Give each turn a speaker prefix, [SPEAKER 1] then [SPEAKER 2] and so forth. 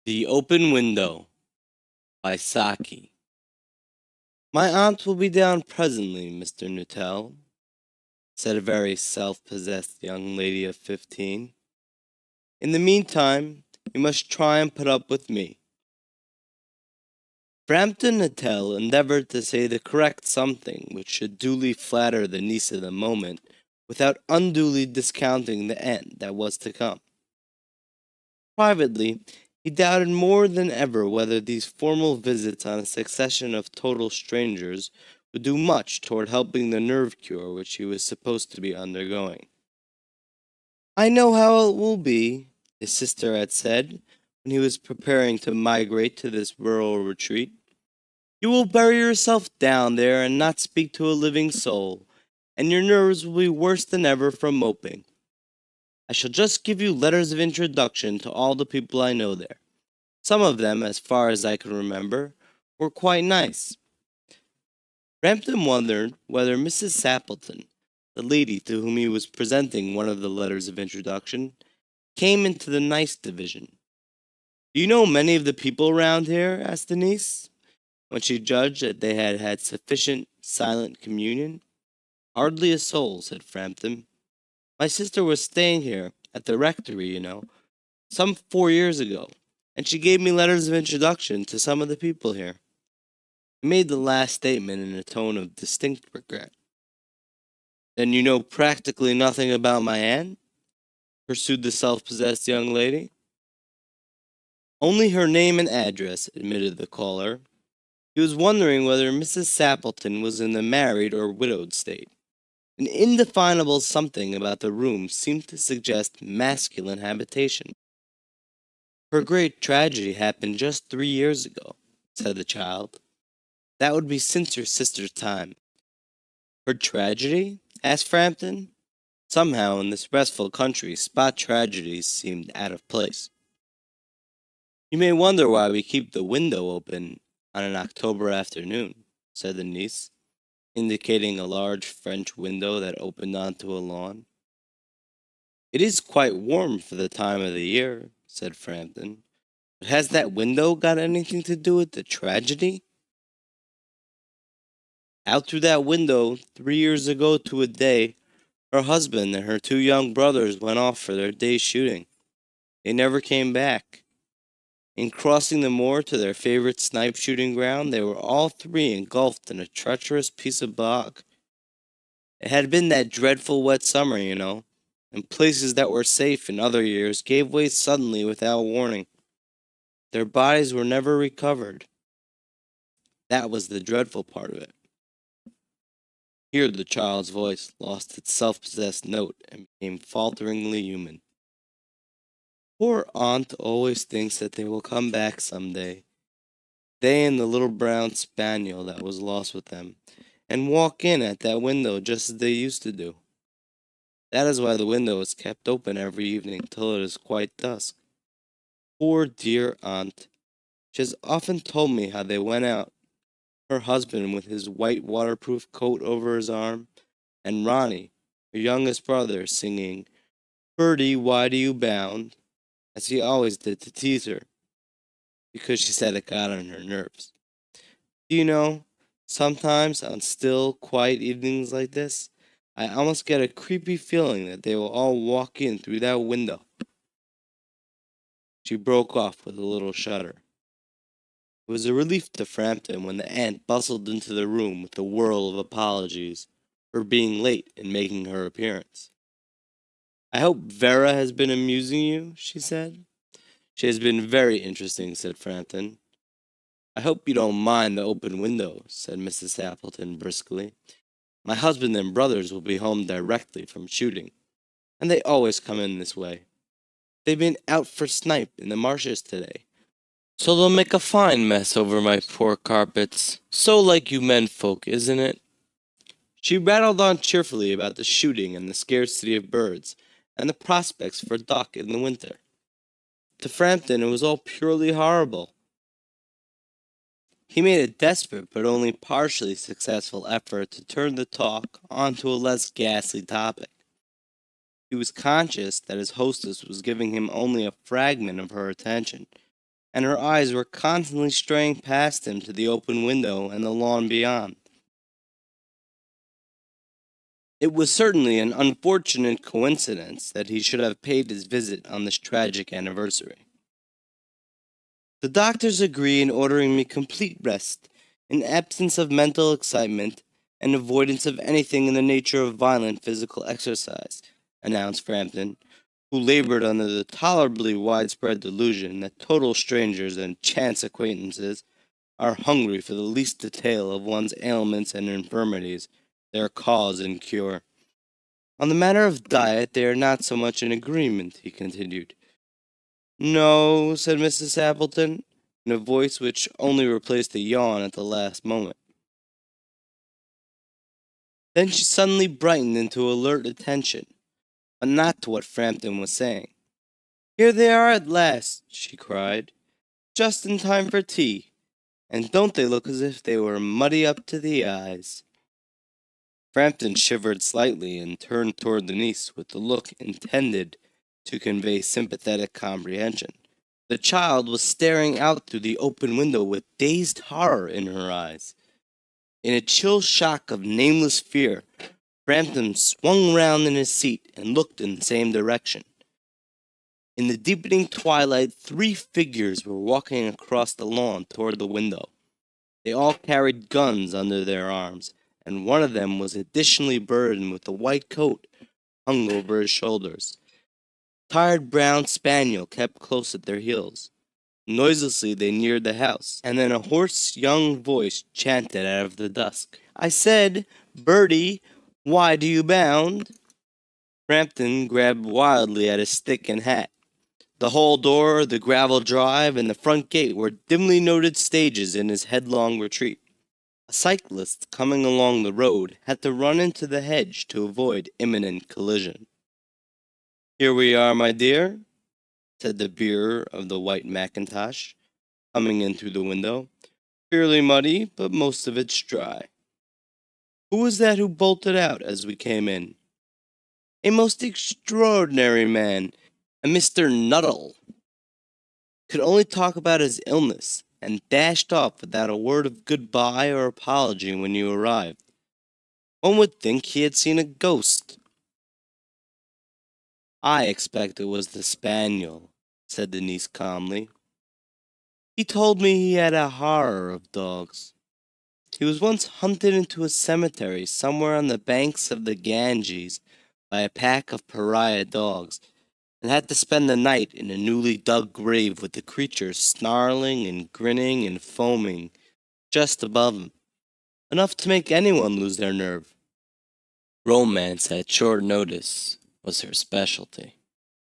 [SPEAKER 1] The Open Window by Saki. "My aunt will be down presently, Mr. Nuttall," said a very self-possessed young lady of 15. "In the meantime, you must try and put up with me." Frampton Nuttall endeavored to say the correct something which should duly flatter the niece of the moment, without unduly discounting the aunt that was to come. Privately, he doubted more than ever whether these formal visits on a succession of total strangers would do much toward helping the nerve cure which he was supposed to be undergoing. "I know how it will be," his sister had said, when he was preparing to migrate to this rural retreat. "You will bury yourself down there and not speak to a living soul, and your nerves will be worse than ever from moping. I shall just give you letters of introduction to all the people I know there. Some of them, as far as I can remember, were quite nice." Frampton wondered whether Mrs. Sappleton, the lady to whom he was presenting one of the letters of introduction, came into the nice division. "Do you know many of the people round here?" asked the niece, when she judged that they had had sufficient silent communion. "Hardly a soul," said Frampton. "My sister was staying here, at the rectory, you know, some 4 years ago, and she gave me letters of introduction to some of the people here." He made the last statement in a tone of distinct regret. "Then you know practically nothing about my aunt?" pursued the self-possessed young lady. "Only her name and address," admitted the caller. He was wondering whether Mrs. Sappleton was in the married or widowed state. An indefinable something about the room seemed to suggest masculine habitation. "Her great tragedy happened just 3 years ago," said the child. "That would be since your sister's time." "Her tragedy?" asked Frampton. Somehow, in this restful country, spot tragedies seemed out of place. "You may wonder why we keep the window open on an October afternoon," said the niece, indicating a large French window that opened onto a lawn. "It is quite warm for the time of the year," said Frampton. "But has that window got anything to do with the tragedy?" "Out through that window, 3 years ago to a day, her husband and her 2 young brothers went off for their day's shooting. They never came back. In crossing the moor to their favorite snipe shooting ground, they were all three engulfed in a treacherous piece of bog. It had been that dreadful wet summer, you know, and places that were safe in other years gave way suddenly without warning. Their bodies were never recovered. That was the dreadful part of it." Here the child's voice lost its self-possessed note and became falteringly human. "Poor aunt always thinks that they will come back some day, they and the little brown spaniel that was lost with them, and walk in at that window just as they used to do. That is why the window is kept open every evening till it is quite dusk. Poor dear aunt! She has often told me how they went out, her husband with his white waterproof coat over his arm, and Ronnie, her youngest brother, singing 'Birdie, why do you bound?' as he always did to tease her, because she said it got on her nerves. Do you know, sometimes on still, quiet evenings like this, I almost get a creepy feeling that they will all walk in through that window." She broke off with a little shudder. It was a relief to Frampton when the aunt bustled into the room with a whirl of apologies for being late in making her appearance. "I hope Vera has been amusing you," she said. "She has been very interesting," said Frampton. "I hope you don't mind the open window," said Mrs. Appleton briskly. "My husband and brothers will be home directly from shooting, and they always come in this way. They've been out for snipe in the marshes today, so they'll make a fine mess over my poor carpets. So like you men folk, isn't it?" She rattled on cheerfully about the shooting and the scarcity of birds, and the prospects for duck in the winter. To Frampton it was all purely horrible. He made a desperate but only partially successful effort to turn the talk on to a less ghastly topic. He was conscious that his hostess was giving him only a fragment of her attention, and her eyes were constantly straying past him to the open window and the lawn beyond. It was certainly an unfortunate coincidence that he should have paid his visit on this tragic anniversary. The doctors agree in ordering me complete rest, in absence of mental excitement, and avoidance of anything in the nature of violent physical exercise, announced Frampton, who labored under the tolerably widespread delusion that total strangers and chance acquaintances are hungry for the least detail of one's ailments and infirmities, their cause and cure. On the matter of diet they are not so much in agreement, he continued. No, said Mrs. Appleton, in a voice which only replaced a yawn at the last moment. Then she suddenly brightened into alert attention, but not to what Frampton was saying. Here they are at last, she cried, just in time for tea, and don't they look as if they were muddy up to the eyes? Frampton shivered slightly and turned toward the niece with the look intended to convey sympathetic comprehension. The child was staring out through the open window with dazed horror in her eyes. In a chill shock of nameless fear, Frampton swung round in his seat and looked in the same direction. In the deepening twilight, 3 figures were walking across the lawn toward the window. They all carried guns under their arms, and one of them was additionally burdened with a white coat hung over his shoulders. A tired brown spaniel kept close at their heels. Noiselessly they neared the house, and then a hoarse young voice chanted out of the dusk, I said, Bertie, why do you bound? Frampton grabbed wildly at his stick and hat. The hall door, the gravel drive, and the front gate were dimly noted stages in his headlong retreat. A cyclist coming along the road had to run into the hedge to avoid imminent collision. Here we are, my dear, said the bearer of the white mackintosh, coming in through the window. Fairly muddy, but most of it's dry. Who was that who bolted out as we came in? A most extraordinary man, a Mr. Nuttall. Could only talk about his illness, and dashed off without a word of goodbye or apology when you arrived. One would think he had seen a ghost. I expect it was the spaniel, said the niece calmly. He told me he had a horror of dogs. He was once hunted into a cemetery somewhere on the banks of the Ganges by a pack of pariah dogs, and had to spend the night in a newly dug grave with the creatures snarling and grinning and foaming just above him, enough to make anyone lose their nerve. Romance at short notice was her specialty.